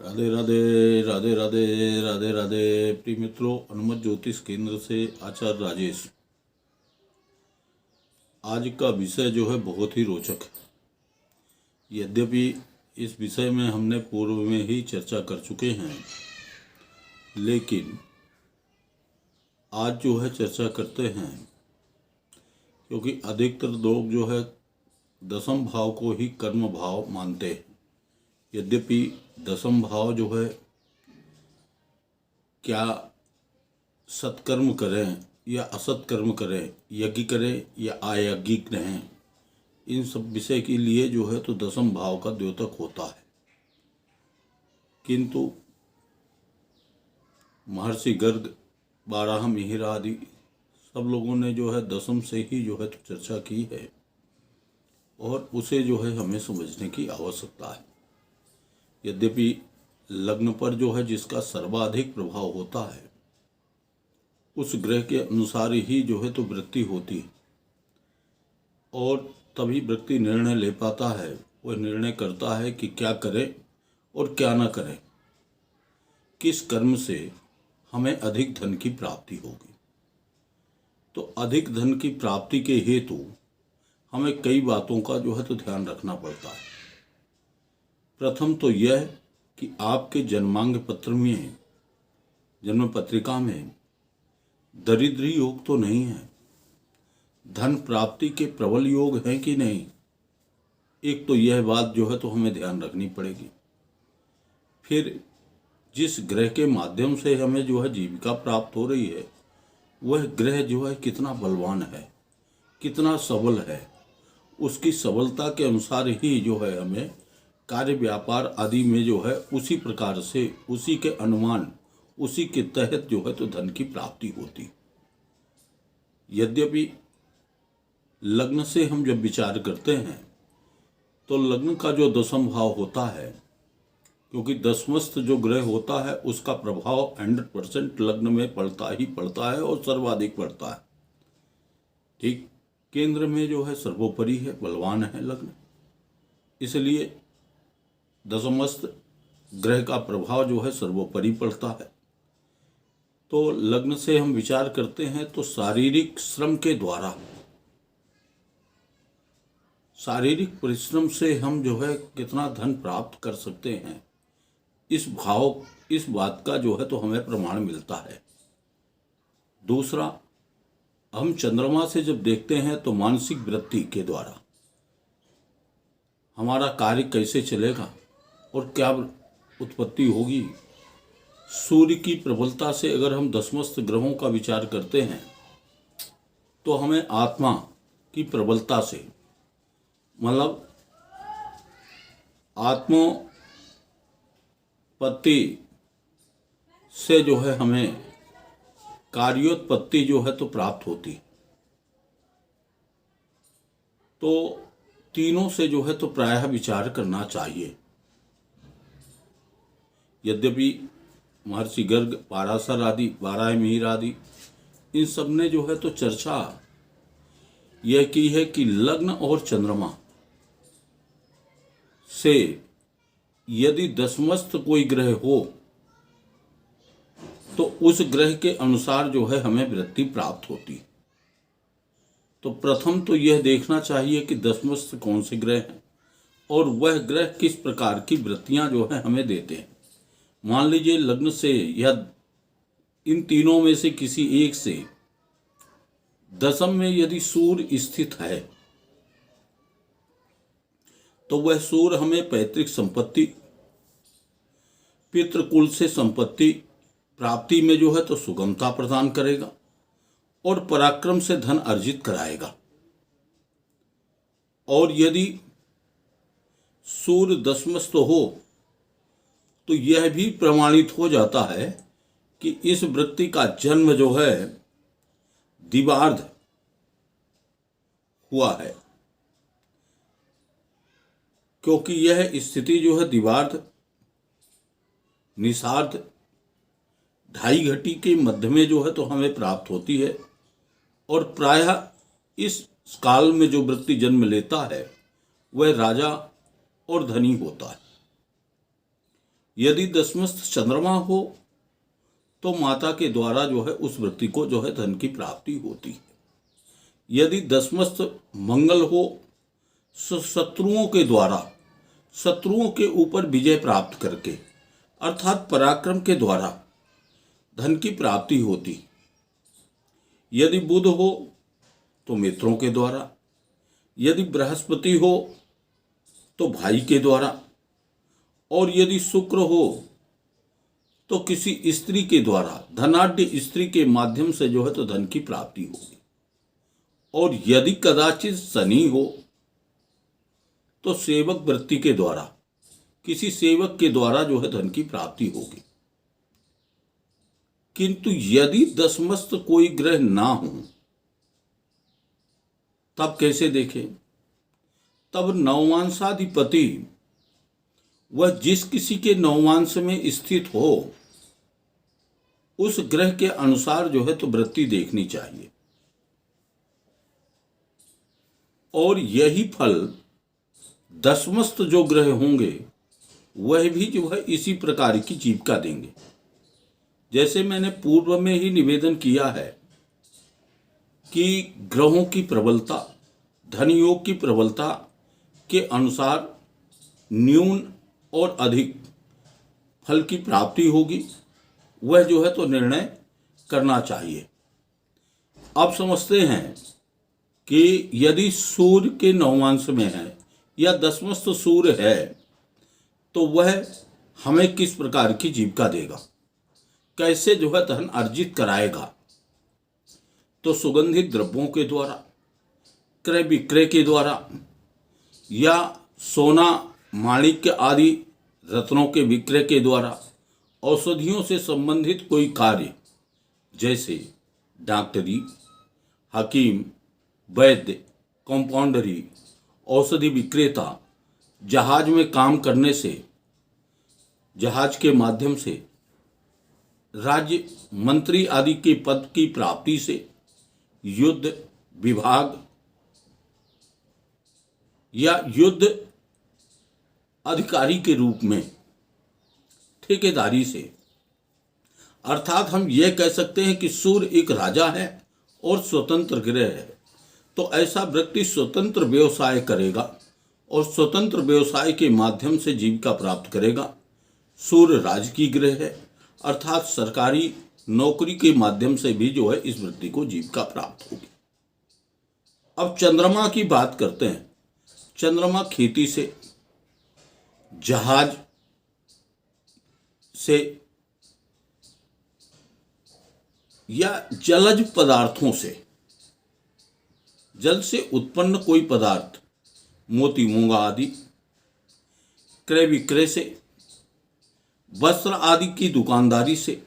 राधे राधे राधे राधे राधे राधे। प्रिय मित्रों, अनुमत ज्योतिष केंद्र से आचार्य राजेश। आज का विषय जो है बहुत ही रोचक है। यद्यपि इस विषय में हमने पूर्व में ही चर्चा कर चुके हैं, लेकिन आज जो है चर्चा करते हैं क्योंकि अधिकतर लोग जो है दसम भाव को ही कर्म भाव मानते हैं। यद्यपि दसम भाव जो है क्या सत्कर्म करें या असत्कर्म करें, यज्ञ करें या अयज्ञिक रहें, इन सब विषय के लिए जो है तो दसम भाव का द्योतक होता है। किंतु महर्षि गर्ग, बारह मिहिर आदि सब लोगों ने जो है दसम से ही जो है तो चर्चा की है और उसे जो है हमें समझने की आवश्यकता है। यद्यपि लग्न पर जो है जिसका सर्वाधिक प्रभाव होता है, उस ग्रह के अनुसार ही जो है तो वृत्ति होती है और तभी व्यक्ति निर्णय ले पाता है। वह निर्णय करता है कि क्या करे और क्या ना करे, किस कर्म से हमें अधिक धन की प्राप्ति होगी। तो अधिक धन की प्राप्ति के हेतु हमें कई बातों का जो है तो ध्यान रखना पड़ता है। प्रथम तो यह कि आपके जन्मांग पत्र में, जन्म पत्रिका में दरिद्री योग तो नहीं है, धन प्राप्ति के प्रबल योग हैं कि नहीं, एक तो यह बात जो है तो हमें ध्यान रखनी पड़ेगी। फिर जिस ग्रह के माध्यम से हमें जो है जीविका प्राप्त हो रही है, वह ग्रह जो है कितना बलवान है, कितना सबल है, उसकी सबलता के अनुसार ही जो है हमें कार्य व्यापार आदि में जो है उसी प्रकार से, उसी के अनुमान, उसी के तहत जो है तो धन की प्राप्ति होती। यद्यपि लग्न से हम जब विचार करते हैं तो लग्न का जो दसम भाव होता है, क्योंकि दसमस्त जो ग्रह होता है उसका प्रभाव 100% लग्न में पड़ता ही पड़ता है और सर्वाधिक पड़ता है। ठीक केंद्र में जो है सर्वोपरि है, बलवान है लग्न, इसलिए दसमस्त ग्रह का प्रभाव जो है सर्वोपरि पड़ता है। तो लग्न से हम विचार करते हैं तो शारीरिक श्रम के द्वारा, शारीरिक परिश्रम से हम जो है कितना धन प्राप्त कर सकते हैं, इस बात का जो है तो हमें प्रमाण मिलता है। दूसरा, हम चंद्रमा से जब देखते हैं तो मानसिक वृत्ति के द्वारा हमारा कार्य कैसे चलेगा और क्या उत्पत्ति होगी। सूर्य की प्रबलता से अगर हम दसमस्त ग्रहों का विचार करते हैं तो हमें आत्मा की प्रबलता से, मतलब आत्मोत्पत्ति से जो है हमें कार्योत्पत्ति जो है तो प्राप्त होती। तो तीनों से जो है तो प्रायः विचार करना चाहिए। यद्यपि महर्षि गर्ग, पाराशर आदि, बारह मिहिर आदि, इन सब ने जो है तो चर्चा यह की है कि लग्न और चंद्रमा से यदि दसमस्त कोई ग्रह हो तो उस ग्रह के अनुसार जो है हमें वृत्ति प्राप्त होती। तो प्रथम तो यह देखना चाहिए कि दसमस्त कौन से ग्रह हैं और वह ग्रह किस प्रकार की वृत्तियां जो है हमें देते हैं। मान लीजिए लग्न से या इन तीनों में से किसी एक से दसम में यदि सूर्य स्थित है तो वह सूर्य हमें पैतृक संपत्ति, पितृकुल से संपत्ति प्राप्ति में जो है तो सुगमता प्रदान करेगा और पराक्रम से धन अर्जित कराएगा। और यदि सूर्य दसमस्त हो तो यह भी प्रमाणित हो जाता है कि इस वृत्ति का जन्म जो है दिवार्ध हुआ है, क्योंकि यह स्थिति जो है दिवार्ध, निषार्ध, ढाई घटी के मध्य में जो है तो हमें प्राप्त होती है और प्रायः इस काल में जो वृत्ति जन्म लेता है वह राजा और धनी होता है। यदि दशमस्थ चंद्रमा हो तो माता के द्वारा जो है उस व्यक्ति को जो है धन की प्राप्ति होती है। यदि दशमस्थ मंगल हो शत्रुओं के द्वारा शत्रुओं के ऊपर विजय प्राप्त करके अर्थात पराक्रम के द्वारा धन की प्राप्ति होती। यदि बुध हो तो मित्रों के द्वारा, यदि बृहस्पति हो तो भाई के द्वारा, और यदि शुक्र हो तो किसी स्त्री के द्वारा धनाढ्य स्त्री के माध्यम से जो है तो धन की प्राप्ति होगी। और यदि कदाचित शनि हो तो सेवक वृत्ति के द्वारा किसी सेवक के द्वारा जो है धन की प्राप्ति होगी। किंतु यदि दशमस्थ कोई ग्रह ना हो तब कैसे देखें? तब नवमांशाधिपति वह जिस किसी के नवमांश में स्थित हो उस ग्रह के अनुसार जो है तो वृत्ति देखनी चाहिए। और यही फल दशमस्थ जो ग्रह होंगे वह भी जो है इसी प्रकार की जीविका देंगे। जैसे मैंने पूर्व में ही निवेदन किया है कि ग्रहों की प्रबलता धन योग की प्रबलता के अनुसार न्यून और अधिक फल की प्राप्ति होगी, वह जो है तो निर्णय करना चाहिए। अब समझते हैं कि यदि सूर्य के नवमांश में है या दशमस्थ सूर्य है तो वह हमें किस प्रकार की जीविका देगा, कैसे जो है धन अर्जित कराएगा। तो सुगंधित द्रव्यों के द्वारा, क्रय विक्रय के द्वारा, या सोना माणिक्य आदि रत्नों के विक्रय के द्वारा, औषधियों से संबंधित कोई कार्य जैसे डॉक्टरी, हकीम, वैद्य, कंपाउंडरी, औषधि विक्रेता, जहाज में काम करने से, जहाज के माध्यम से, राज्य मंत्री आदि के पद की प्राप्ति से, युद्ध विभाग या युद्ध अधिकारी के रूप में, ठेकेदारी से, अर्थात हम यह कह सकते हैं कि सूर्य एक राजा है और स्वतंत्र ग्रह है। तो ऐसा व्यक्ति स्वतंत्र व्यवसाय करेगा और स्वतंत्र व्यवसाय के माध्यम से जीविका प्राप्त करेगा। सूर्य राजकीय ग्रह है अर्थात सरकारी नौकरी के माध्यम से भी जो है इस व्यक्ति को जीविका प्राप्त होगी। अब चंद्रमा की बात करते हैं। चंद्रमा खेती से, जहाज से या जलज पदार्थों से, जल से उत्पन्न कोई पदार्थ, मोती मूंगा आदि, क्रय विक्रय से, वस्त्र आदि की दुकानदारी से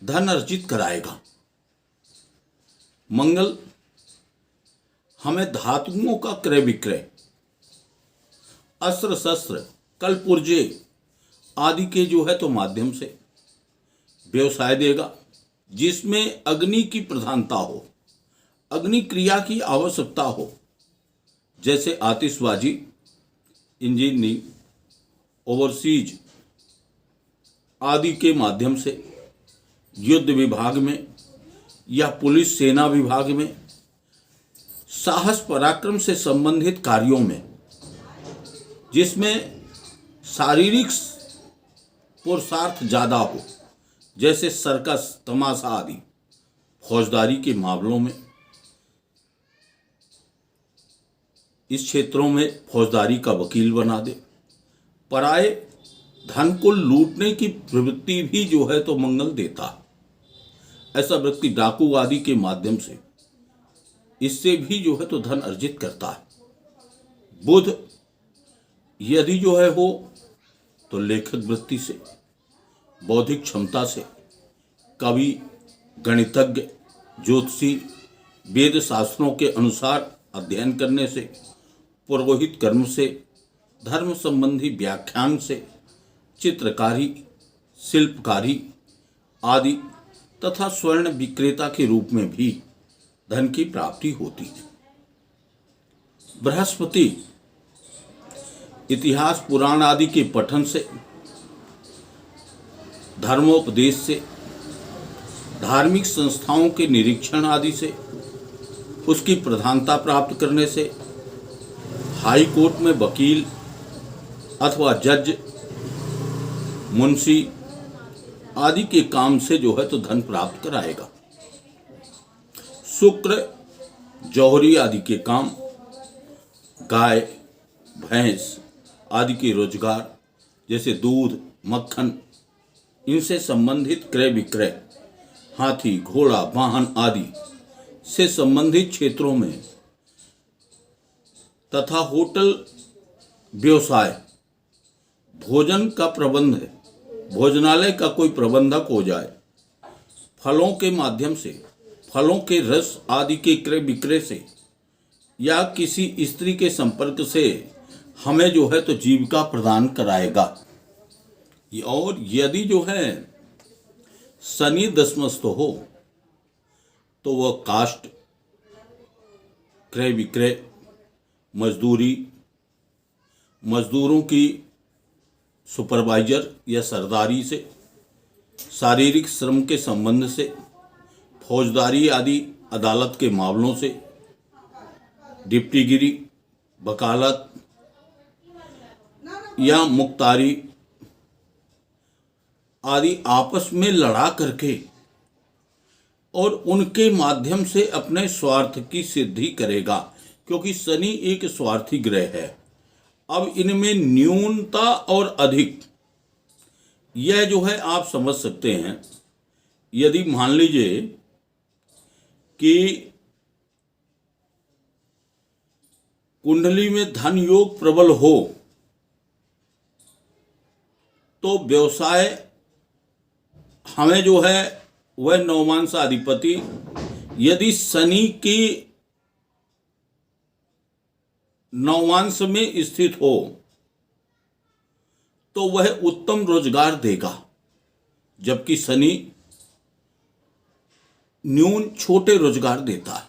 धन अर्जित कराएगा। मंगल हमें धातुओं का क्रय विक्रय, अस्त्र शस्त्र, कलपुर्जे आदि के जो है तो माध्यम से व्यवसाय देगा, जिसमें अग्नि की प्रधानता हो, अग्नि क्रिया की आवश्यकता हो, जैसे आतिशबाजी, इंजीनियरिंग, ओवरसीज आदि के माध्यम से, युद्ध विभाग में या पुलिस सेना विभाग में, साहस पराक्रम से संबंधित कार्यों में, जिसमें शारीरिक पुरुषार्थ ज़्यादा हो, जैसे सर्कस, तमाशा आदि, फौजदारी के मामलों में, इस क्षेत्रों में फौजदारी का वकील बना दे। पराये धन को लूटने की प्रवृत्ति भी जो है तो मंगल देता है। ऐसा व्यक्ति डाकू आदि के माध्यम से इससे भी जो है तो धन अर्जित करता है। बुध यदि जो है हो तो लेखक वृत्ति से, बौद्धिक क्षमता से, कवि, गणितज्ञ, ज्योतिषी, वेद शास्त्रों के अनुसार अध्ययन करने से, पुरोहित कर्म से, धर्म संबंधी व्याख्यान से, चित्रकारी, शिल्पकारी आदि तथा स्वर्ण विक्रेता के रूप में भी धन की प्राप्ति होती है। बृहस्पति इतिहास पुराण आदि के पठन से, धर्मोपदेश से, धार्मिक संस्थाओं के निरीक्षण आदि से, उसकी प्रधानता प्राप्त करने से, हाई कोर्ट में वकील अथवा जज, मुंशी आदि के काम से जो है तो धन प्राप्त कराएगा। शुक्र जौहरी आदि के काम, गाय भैंस आदि के रोजगार जैसे दूध, मक्खन, इनसे संबंधित क्रय विक्रय, हाथी, घोड़ा, वाहन आदि से संबंधित क्षेत्रों में तथा होटल व्यवसाय, भोजन का प्रबंध, भोजनालय का कोई प्रबंधक हो जाए, फलों के माध्यम से, फलों के रस आदि के क्रय विक्रय से या किसी स्त्री के संपर्क से हमें जो है तो जीविका प्रदान कराएगा। और यदि जो है शनि दशमस्थ हो तो वह कास्ट, क्रय विक्रय, मजदूरी, मजदूरों की सुपरवाइजर या सरदारी से, शारीरिक श्रम के संबंध से, फौजदारी आदि अदालत के मामलों से, डिप्टीगिरी, वकालत या मुख्तारी आदि आपस में लड़ा करके और उनके माध्यम से अपने स्वार्थ की सिद्धि करेगा, क्योंकि शनि एक स्वार्थी ग्रह है। अब इनमें न्यूनता और अधिक, यह जो है आप समझ सकते हैं। यदि मान लीजिए कि कुंडली में धन योग प्रबल हो तो व्यवसाय हमें जो है वह नवमांश अधिपति यदि शनि की नवमांश में स्थित हो तो वह उत्तम रोजगार देगा, जबकि शनि न्यून छोटे रोजगार देता है।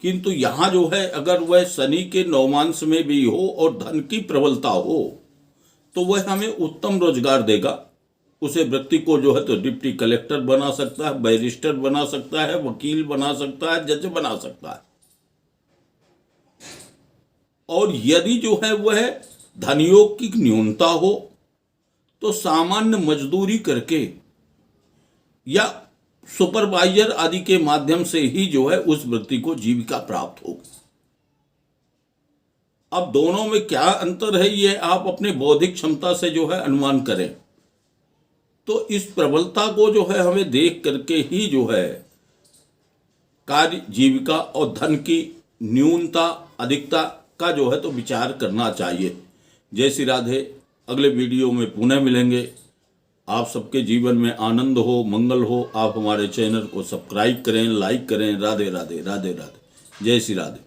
किंतु यहां जो है अगर वह शनि के नवमांश में भी हो और धन की प्रबलता हो तो वह हमें उत्तम रोजगार देगा। उसे व्यक्ति को जो है तो डिप्टी कलेक्टर बना सकता है, बैरिस्टर बना सकता है, वकील बना सकता है, जज बना सकता है। और यदि जो है वह धनयोग की न्यूनता हो तो सामान्य मजदूरी करके या सुपरवाइजर आदि के माध्यम से ही जो है उस व्यक्ति को जीविका प्राप्त होगी। अब दोनों में क्या अंतर है ये आप अपने बौद्धिक क्षमता से जो है अनुमान करें। तो इस प्रबलता को जो है हमें देख करके ही जो है कार्य, जीविका और धन की न्यूनता अधिकता का जो है तो विचार करना चाहिए। जय श्री राधे। अगले वीडियो में पुनः मिलेंगे। आप सबके जीवन में आनंद हो, मंगल हो। आप हमारे चैनल को सब्सक्राइब करें, लाइक करें। राधे राधे, राधे राधे, जय श्री राधे।